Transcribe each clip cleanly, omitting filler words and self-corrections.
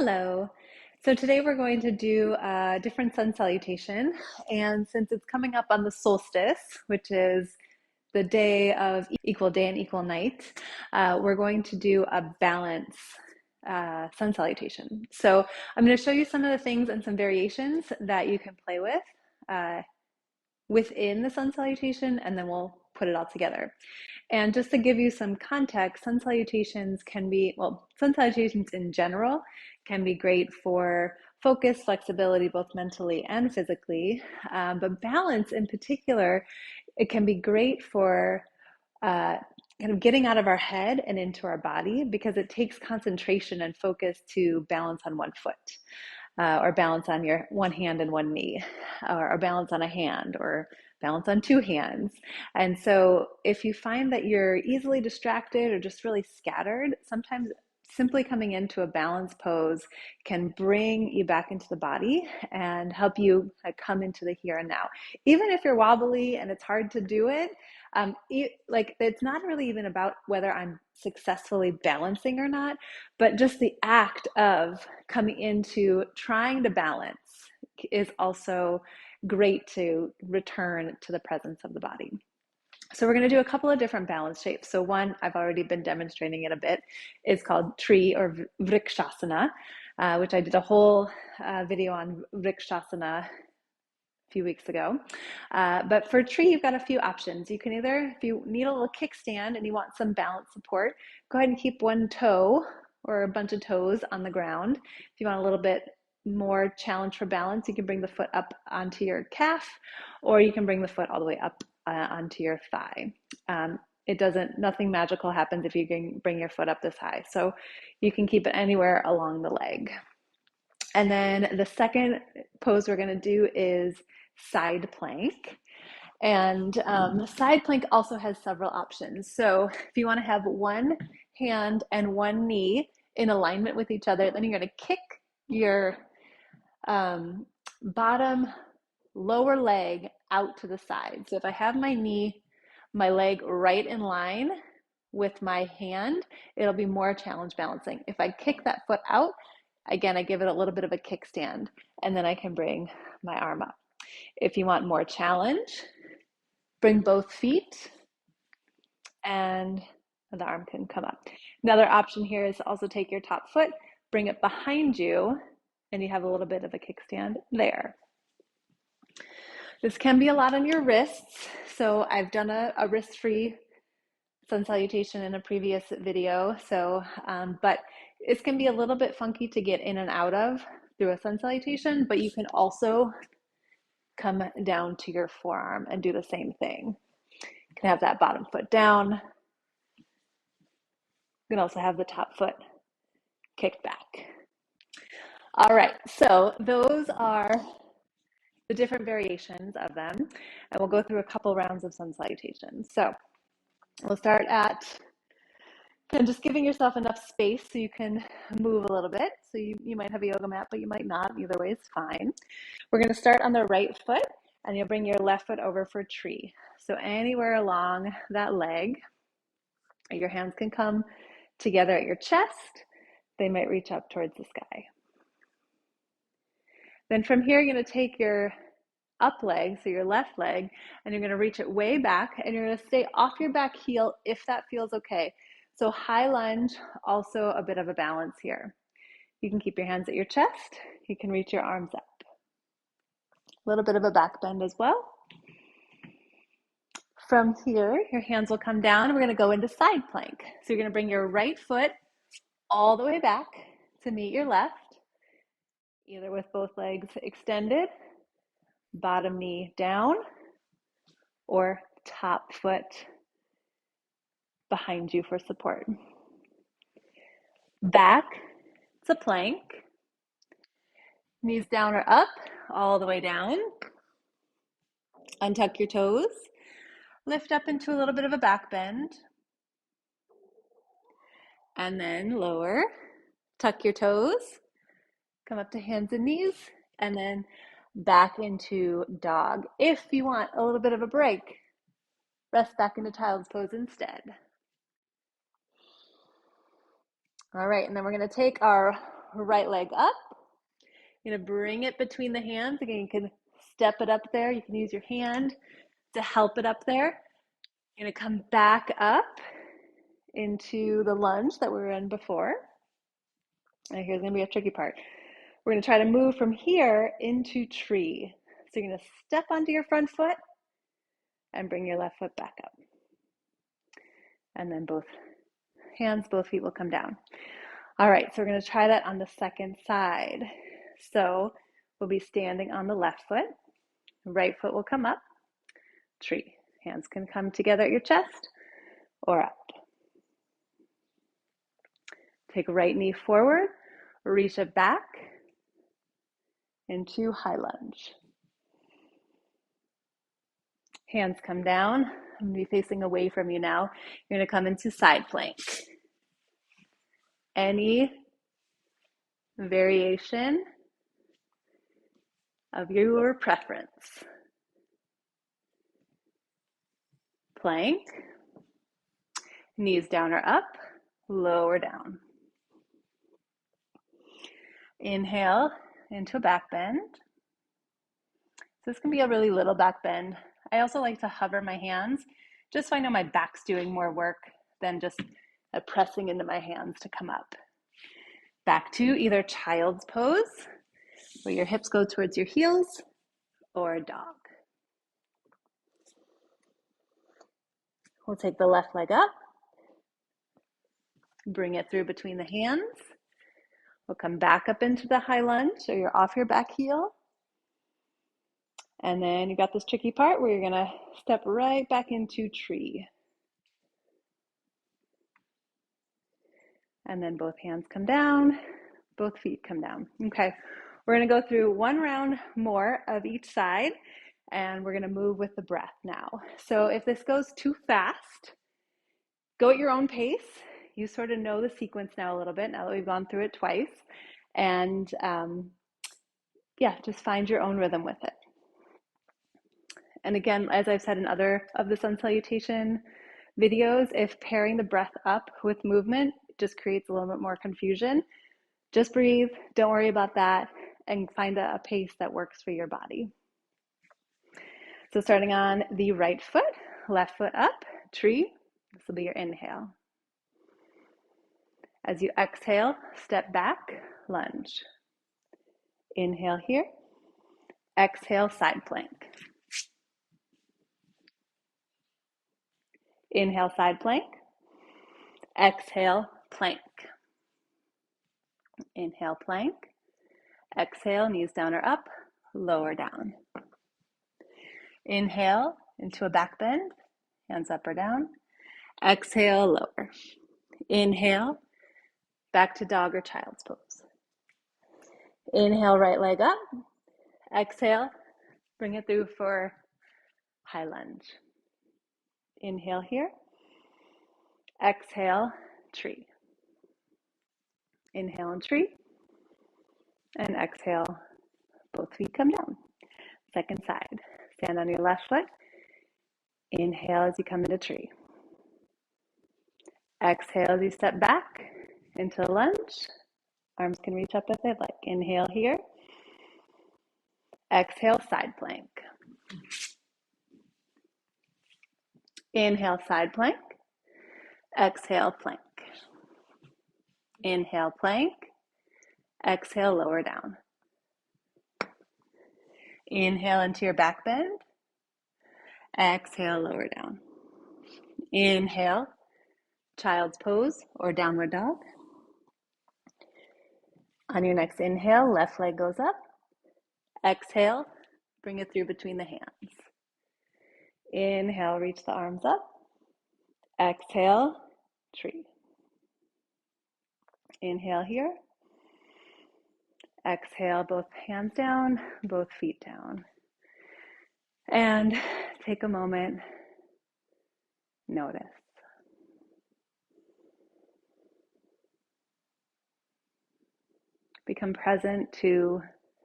Hello. So today we're going to do a different sun salutation. And since it's coming up on the solstice, which is the day of equal day and equal night, we're going to do a balance sun salutation. So I'm going to show you some of the things and some variations that you can play with within the sun salutation, and then we'll put it all together. And just to give you some context, sun salutations can be, well, sun salutations in general can be great for focus, flexibility, both mentally and physically. But balance in particular, it can be great for kind of getting out of our head and into our body, because it takes concentration and focus to balance on one foot. Or balance on your one hand and one knee, or balance on a hand, or balance on two hands. And so if you find that you're easily distracted or just really scattered, sometimes simply coming into a balance pose can bring you back into the body and help you come into the here and now. Even if you're wobbly and it's hard to do it, it's not really even about whether I'm successfully balancing or not, but just the act of coming into trying to balance is also great to return to the presence of the body. So we're going to do a couple of different balance shapes. So one, I've already been demonstrating it a bit, is called tree or vrikshasana, which I did a whole video on vrikshasana a few weeks ago. But for tree, you've got a few options. You can either, if you need a little kickstand and you want some balance support, go ahead and keep one toe or a bunch of toes on the ground. If you want a little bit more challenge for balance, you can bring the foot up onto your calf, or you can bring the foot all the way up onto your thigh. Nothing magical happens if you can bring your foot up this high. So you can keep it anywhere along the leg. And then the second pose we're going to do is side plank. And side plank also has several options. So if you want to have one hand and one knee in alignment with each other, then you're going to kick your bottom lower leg out to the side. So if I have my leg right in line with my hand, it'll be more challenge balancing. If I kick that foot out, again, I give it a little bit of a kickstand, and then I can bring my arm up. If you want more challenge, bring both feet and the arm can come up. Another option here is to also take your top foot, bring it behind you, and you have a little bit of a kickstand there. This can be a lot on your wrists. So I've done a wrist-free sun salutation in a previous video. But it can be a little bit funky to get in and out of through a sun salutation, but you can also come down to your forearm and do the same thing. You can have that bottom foot down. You can also have the top foot kicked back. All right, so those are the different variations of them, and we'll go through a couple rounds of sun salutations. So we'll start at kind of just giving yourself enough space so you can move a little bit. So you might have a yoga mat, but you might not. Either way is fine. We're going to start on the right foot, and you'll bring your left foot over for tree. So anywhere along that leg, your hands can come together at your chest. They might reach up towards the sky. Then from here, you're going to take your up leg, so your left leg, and you're going to reach it way back, and you're going to stay off your back heel if that feels okay. So high lunge, also a bit of a balance here. You can keep your hands at your chest. You can reach your arms up. A little bit of a back bend as well. From here, your hands will come down, and we're going to go into side plank. So you're going to bring your right foot all the way back to meet your left, either with both legs extended, bottom knee down, or top foot behind you for support. Back to plank. Knees down or up, all the way down. Untuck your toes. Lift up into a little bit of a back bend. And then lower. Tuck your toes. Come up to hands and knees. And then back into dog. If you want a little bit of a break, rest back into child's pose instead. All right, and then we're going to take our right leg up. You're gonna bring it between the hands. Again, you can step it up there. You can use your hand to help it up there. You're gonna come back up into the lunge that we were in before. And here's gonna be a tricky part. We're gonna try to move from here into tree. So you're gonna step onto your front foot and bring your left foot back up. And then both hands, both feet will come down. All right, so we're gonna try that on the second side. So we'll be standing on the left foot. Right foot will come up, tree. Hands can come together at your chest or up. Take right knee forward, reach it back into high lunge. Hands come down. I'm going to be facing away from you now. You're going to come into side plank. Any variation of your preference. Plank. Knees down or up, lower down. Inhale into a back bend. So this can be a really little back bend. I also like to hover my hands just so I know my back's doing more work than just pressing into my hands to come up. Back to either child's pose, where your hips go towards your heels, or dog. We'll take the left leg up, bring it through between the hands. We'll come back up into the high lunge, so you're off your back heel. And then you got this tricky part where you're gonna step right back into tree. And then both hands come down, both feet come down. Okay, we're gonna go through one round more of each side, and we're gonna move with the breath now. So if this goes too fast, go at your own pace. You sort of know the sequence now a little bit, now that we've gone through it twice. And yeah, just find your own rhythm with it. And again, as I've said in other of the Sun Salutation videos, if pairing the breath up with movement just creates a little bit more confusion, just breathe, don't worry about that, and find a pace that works for your body. So starting on the right foot, left foot up, tree. This will be your inhale. As you exhale, step back, lunge. Inhale here. Exhale, side plank. Inhale, side plank. Exhale, plank. Inhale, plank. Exhale, knees down or up, lower down. Inhale into a back bend, hands up or down. Exhale, lower. Inhale, back to dog or child's pose. Inhale, right leg up. Exhale, bring it through for high lunge. Inhale here. Exhale, tree. Inhale and tree. And exhale, both feet come down. Second side. Stand on your left foot. Inhale as you come into tree. Exhale as you step back into lunge. Arms can reach up if they'd like. Inhale here. Exhale, side plank. Inhale, side plank. Exhale, plank. Inhale, plank. Exhale, lower down. Inhale into your back bend. Exhale, lower down. Inhale, child's pose or downward dog. On your next inhale, left leg goes up. Exhale, bring it through between the hands. Inhale, reach the arms up. Exhale, tree. Inhale here. Exhale, both hands down, both feet down. And take a moment, notice. Become present to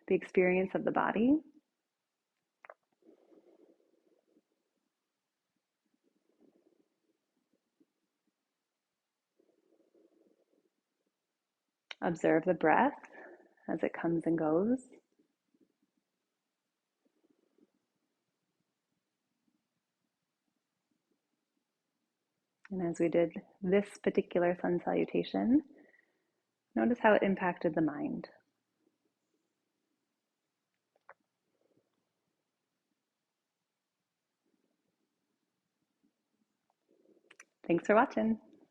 the experience of the body. Observe the breath as it comes and goes. And as we did this particular sun salutation, notice how it impacted the mind. Thanks for watching.